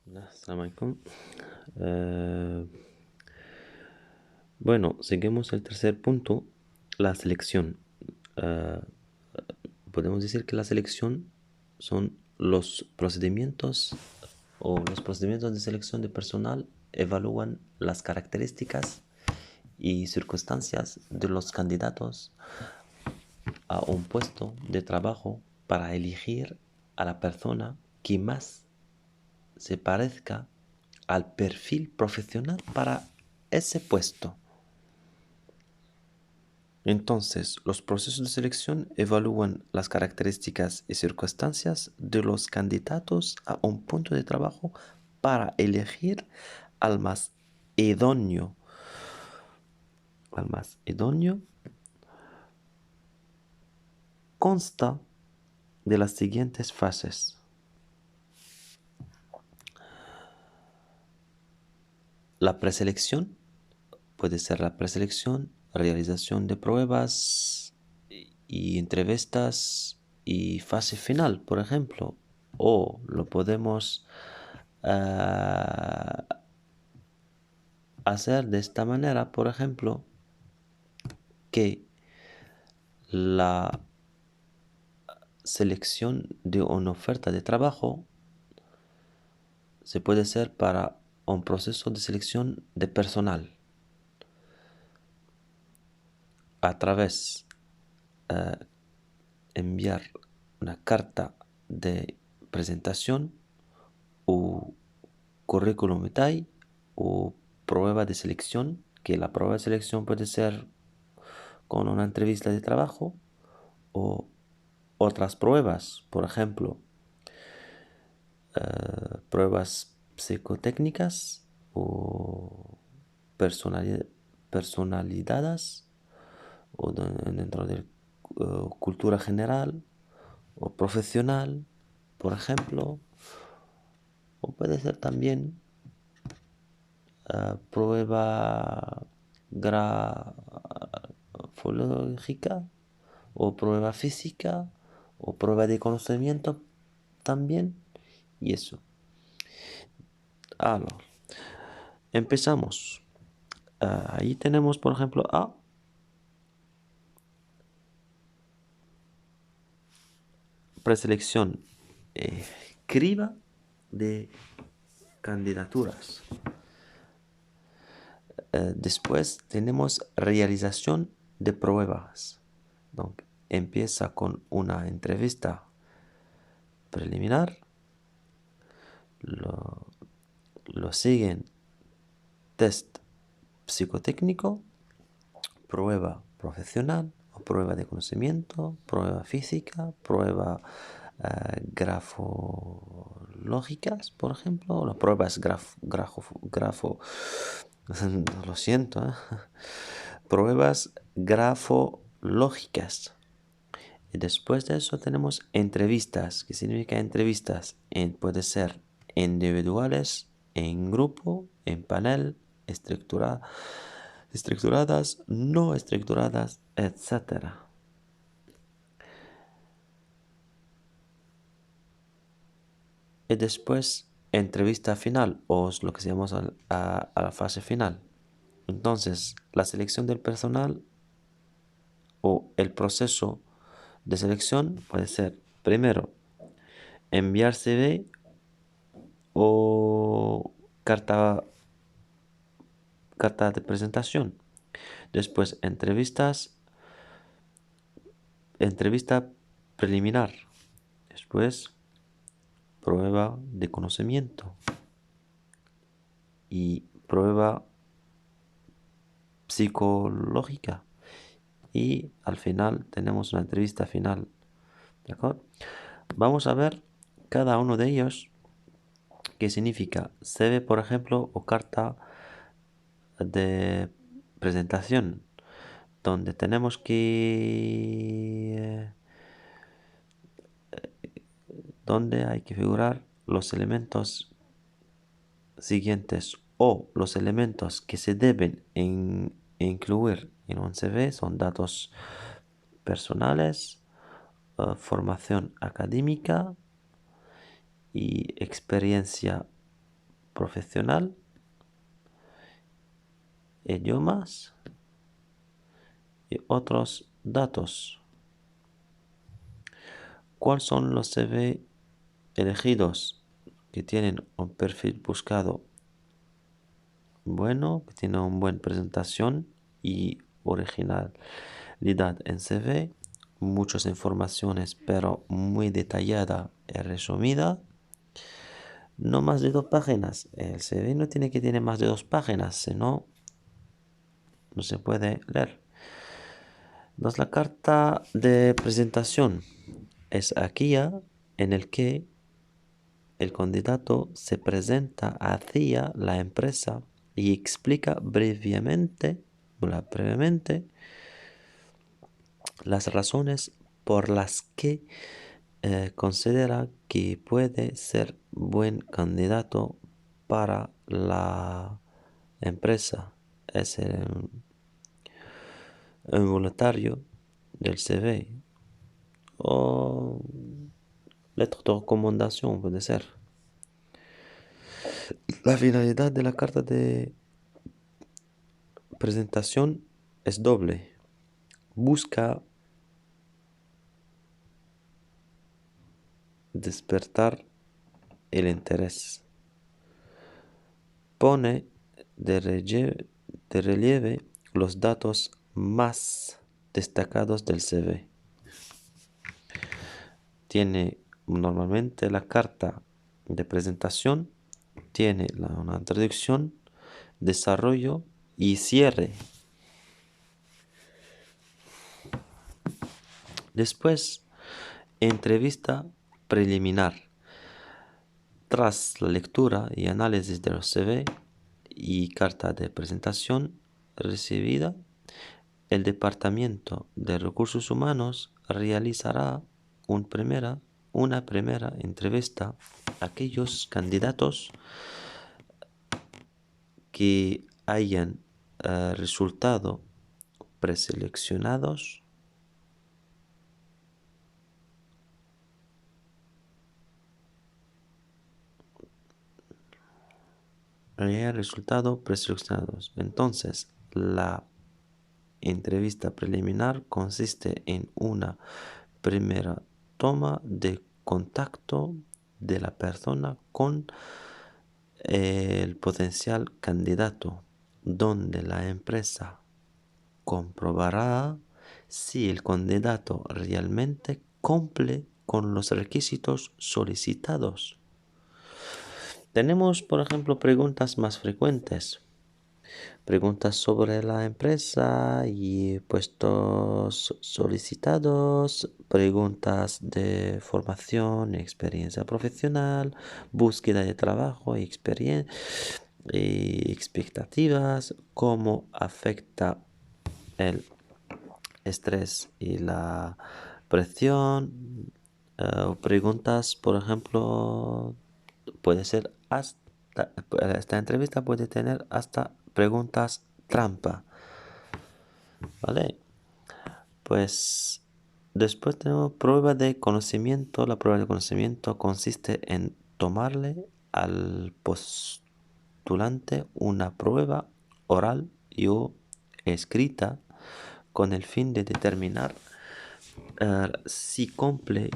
Assalamu alaikum. Bueno, seguimos el tercer punto, la selección. Eh, Podemos decir que la selección son los procedimientos de selección de personal evalúan las características y circunstancias de los candidatos a un puesto de trabajo para elegir a la persona que más se parezca al perfil profesional para ese puesto. Entonces, los procesos de selección evalúan las características y circunstancias de los candidatos a un punto de trabajo para elegir al más idóneo. Al más idóneo consta de las siguientes fases. La preselección puede ser la preselección, realización de pruebas y entrevistas y fase final, por ejemplo. O lo podemos hacer de esta manera, por ejemplo, que la selección de una oferta de trabajo se puede hacer para un proceso de selección de personal a través enviar una carta de presentación o currículum vitae o prueba de selección, que la prueba de selección puede ser con una entrevista de trabajo o otras pruebas, por ejemplo, pruebas psicotécnicas o personalidades o dentro de cultura general o profesional, por ejemplo, o puede ser también prueba grafológica o prueba física o prueba de conocimiento también y eso. Ahora, empezamos. Ahí tenemos, por ejemplo, A. Preselección. Criba de candidaturas. Después tenemos realización de pruebas. Donc, empieza con una entrevista preliminar. Lo siguen test psicotécnico, prueba profesional o prueba de conocimiento, prueba física, prueba grafológicas, por ejemplo, las pruebas lo siento, pruebas grafológicas. Y después de eso tenemos entrevistas. ¿Qué significa entrevistas? Puede ser individuales, en grupo, en panel, estructuradas, no estructuradas, etc. Y después entrevista final o es lo que se llama a la fase final. Entonces, la selección del personal o el proceso de selección puede ser primero enviar CV o carta de presentación. Después entrevista preliminar. Después prueba de conocimiento y prueba psicológica. Y al final tenemos una entrevista final. ¿De acuerdo? Vamos a ver cada uno de ellos qué significa. CV, por ejemplo, o carta de presentación, donde tenemos que donde hay que figurar los elementos siguientes o los elementos que se deben incluir en un CV son datos personales, formación académica y experiencia profesional, idiomas y otros datos. ¿Cuáles son los CV elegidos que tienen un perfil buscado bueno, que tienen una buena presentación y originalidad en CV? Muchas informaciones, pero muy detallada y resumida. No más de 2 páginas. El CV no tiene que tener más de 2 páginas, si no, no se puede leer. La carta de presentación es aquella en el que el candidato se presenta hacia la empresa y explica brevemente las razones por las que considera que puede ser buen candidato para la empresa. Es un voluntario del CV o letra de recomendación puede ser. La finalidad de la carta de presentación es doble. Busca despertar el interés. Pone de relieve los datos más destacados del CV. Tiene normalmente la carta de presentación, tiene una introducción, desarrollo y cierre. Después, entrevista preliminar. Tras la lectura y análisis de los CV y carta de presentación recibida, el Departamento de Recursos Humanos realizará una primera entrevista a aquellos candidatos que hayan resultado preseleccionados Entonces, la entrevista preliminar consiste en una primera toma de contacto de la persona con el potencial candidato, donde la empresa comprobará si el candidato realmente cumple con los requisitos solicitados. Tenemos, por ejemplo, preguntas más frecuentes. Preguntas sobre la empresa y puestos solicitados, preguntas de formación, experiencia profesional, búsqueda de trabajo y expectativas, cómo afecta el estrés y la presión. Preguntas, por ejemplo, puede ser esta entrevista puede tener hasta preguntas trampa, ¿vale? Pues después tenemos prueba de conocimiento. La prueba de conocimiento consiste en tomarle al postulante una prueba oral o escrita con el fin de determinar si cumple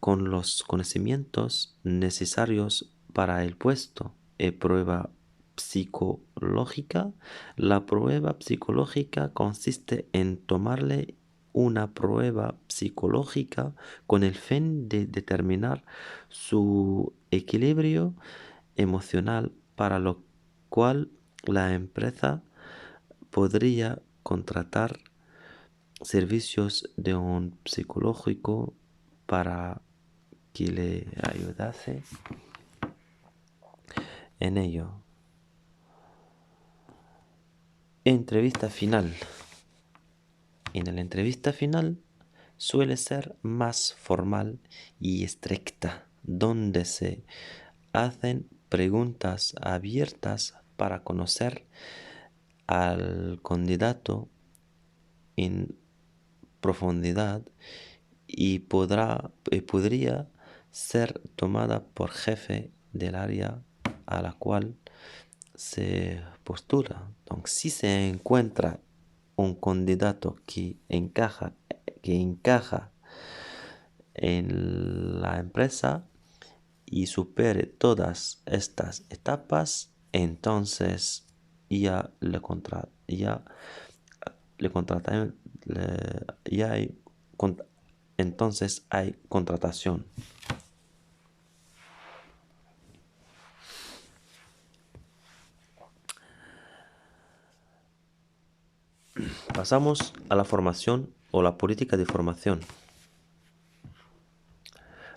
con los conocimientos necesarios para el puesto. Prueba psicológica. La prueba psicológica consiste en tomarle una prueba psicológica con el fin de determinar su equilibrio emocional, para lo cual la empresa podría contratar servicios de un psicológico para que le ayudase en ello. Entrevista final. En la entrevista final suele ser más formal y estricta, donde se hacen preguntas abiertas para conocer al candidato en profundidad y podría ser tomada por jefe del área a la cual se postula. Donc, si se encuentra un candidato que encaja en la empresa y supere todas estas etapas, entonces ya le contratan, entonces hay contratación. Pasamos a la formación o la política de formación.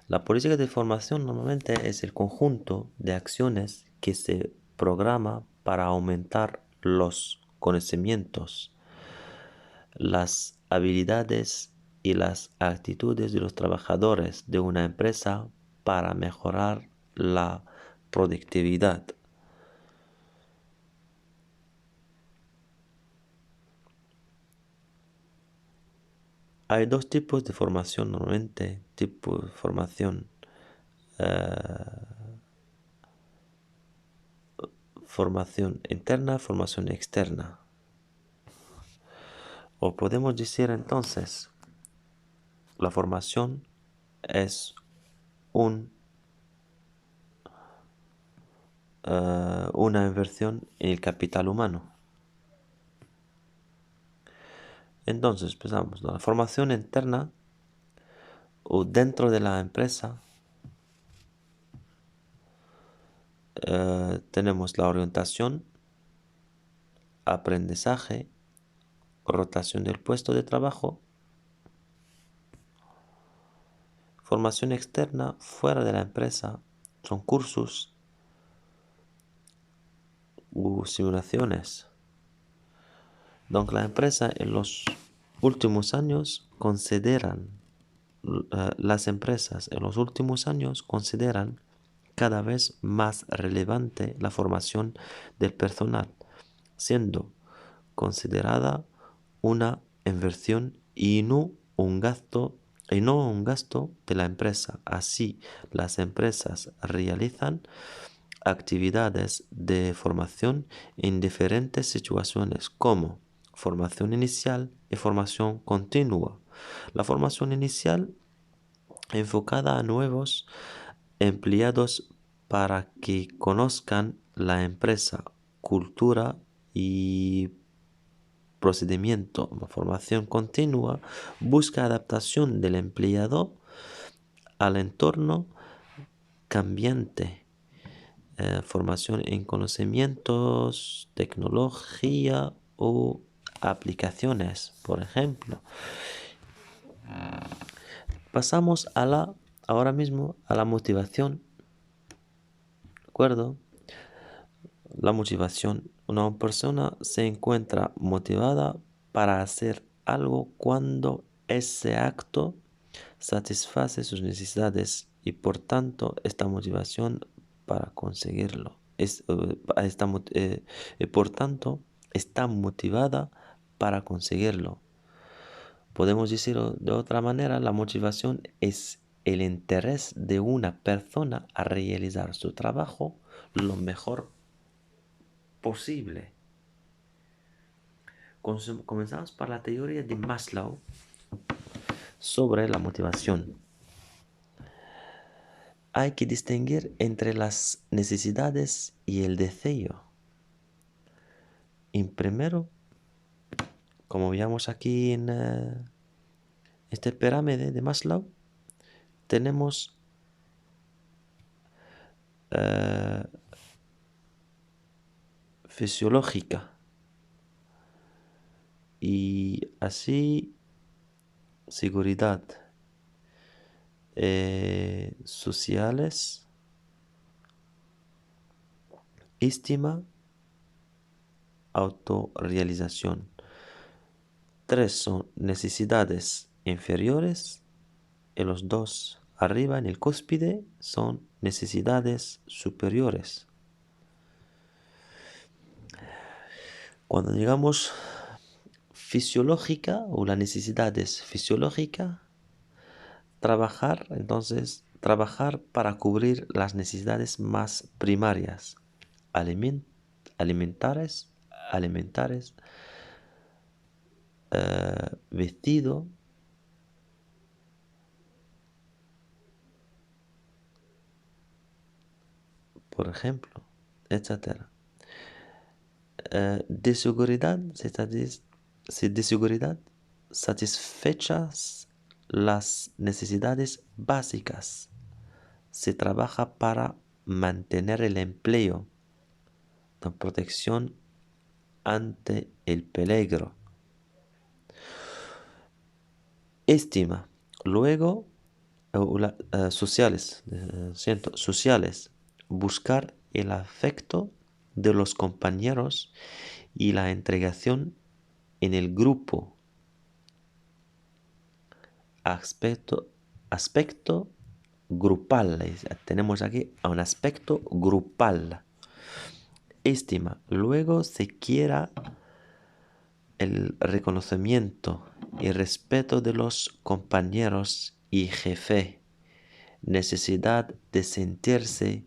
La política de formación normalmente es el conjunto de acciones que se programa para aumentar los conocimientos, las habilidades y las actitudes de los trabajadores de una empresa para mejorar la productividad. Hay dos tipos de formación normalmente, tipo de formación interna, formación externa. O podemos decir entonces, la formación es una inversión en el capital humano. Entonces, empezamos. La formación interna o dentro de la empresa tenemos la orientación, aprendizaje, rotación del puesto de trabajo. Formación externa fuera de la empresa son cursos u simulaciones. Donc la empresa en los últimos años las empresas en los últimos años consideran cada vez más relevante la formación del personal, siendo considerada una inversión y no un gasto de la empresa. Así, las empresas realizan actividades de formación en diferentes situaciones como formación inicial y formación continua. La formación inicial enfocada a nuevos empleados para que conozcan la empresa, cultura y procedimiento. La formación continua busca adaptación del empleado al entorno cambiante. Formación en conocimientos, tecnología o aplicaciones, por ejemplo. Pasamos ahora mismo a la motivación. ¿De acuerdo? La motivación. Una persona se encuentra motivada para hacer algo cuando ese acto satisface sus necesidades y por tanto esta motivación para conseguirlo. Por tanto, está motivada para conseguirlo. Podemos decirlo de otra manera, la motivación es el interés de una persona a realizar su trabajo lo mejor posible. Comenzamos por la teoría de Maslow sobre la motivación. Hay que distinguir entre las necesidades y el deseo. En primero, como veamos aquí en este pirámide de Maslow, tenemos fisiológica y así seguridad, sociales, estima, autorrealización. 3 son necesidades inferiores y los 2 arriba en el cúspide son necesidades superiores. Cuando digamos fisiológica o la necesidad es fisiológica, trabajar para cubrir las necesidades más primarias. alimentares, vestido, por ejemplo, etc. De seguridad, de seguridad, satisfechas las necesidades básicas. Se trabaja para mantener el empleo, la protección ante el peligro. Estima. Luego, sociales, sociales. Buscar el afecto de los compañeros y la entregación en el grupo. Aspecto grupal. Tenemos aquí un aspecto grupal. Estima. Luego se quiera el reconocimiento y respeto de los compañeros y jefe. Necesidad de sentirse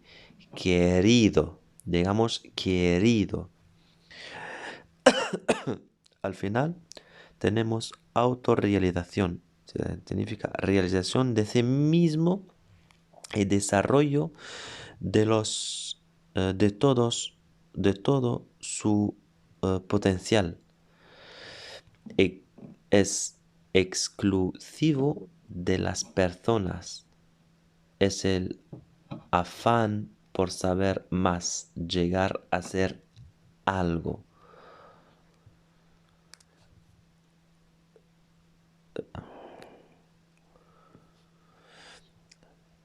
querido. Digamos querido. Al final tenemos autorrealización. Significa realización de sí mismo y desarrollo de los de todo su potencial. Es exclusivo de las personas. Es el afán por saber más, llegar a ser algo.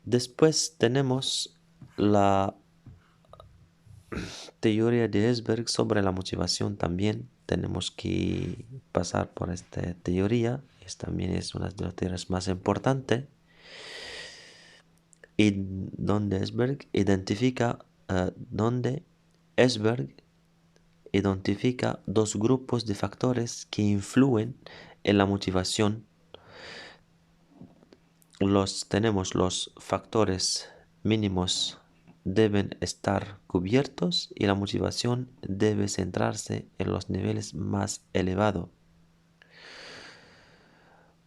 Después tenemos la teoría de Esberg sobre la motivación también. Tenemos que pasar por esta teoría. También es una de las teorías más importantes. Y donde Esberg identifica dos grupos de factores que influyen en la motivación. Tenemos los factores mínimos deben estar cubiertos y la motivación debe centrarse en los niveles más elevados.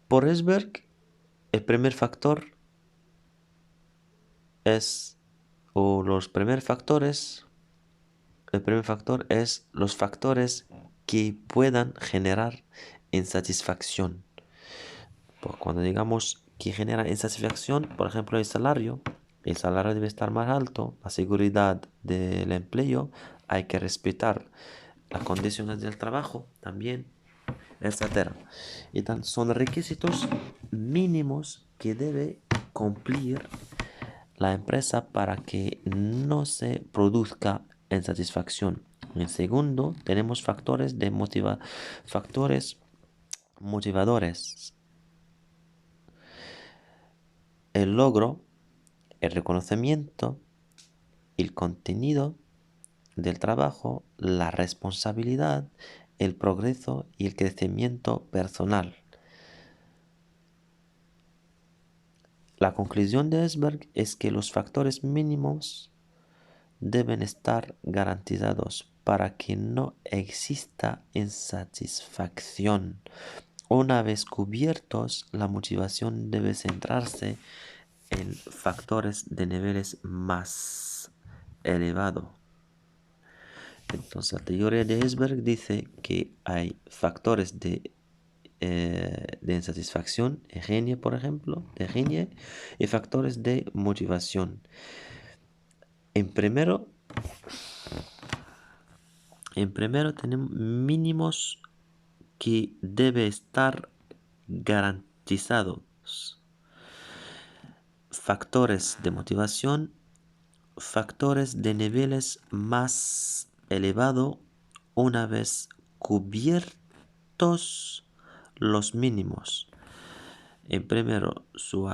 Por Esberg, el primer factor es los factores que puedan generar insatisfacción. Cuando digamos que genera insatisfacción, por ejemplo, el salario debe estar más alto, la seguridad del empleo, hay que respetar las condiciones del trabajo también, etc. Y son requisitos mínimos que debe cumplir la empresa para que no se produzca insatisfacción. En segundo, tenemos factores motivadores. El logro, el reconocimiento, el contenido del trabajo, la responsabilidad, el progreso y el crecimiento personal. La conclusión de Esberg es que los factores mínimos deben estar garantizados para que no exista insatisfacción. Una vez cubiertos, la motivación debe centrarse en factores de niveles más elevados. Entonces, la teoría de Esberg dice que hay factores de insatisfacción, Eugenia, por ejemplo, y factores de motivación. En primero tenemos mínimos que debe estar garantizados. Factores de motivación, factores de niveles más elevados una vez cubiertos los mínimos. En primero, su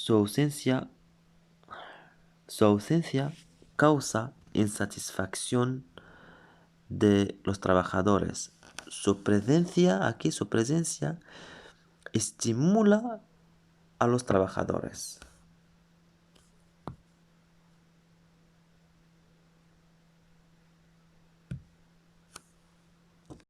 ausencia causa insatisfacción de los trabajadores. Su presencia estimula a los trabajadores.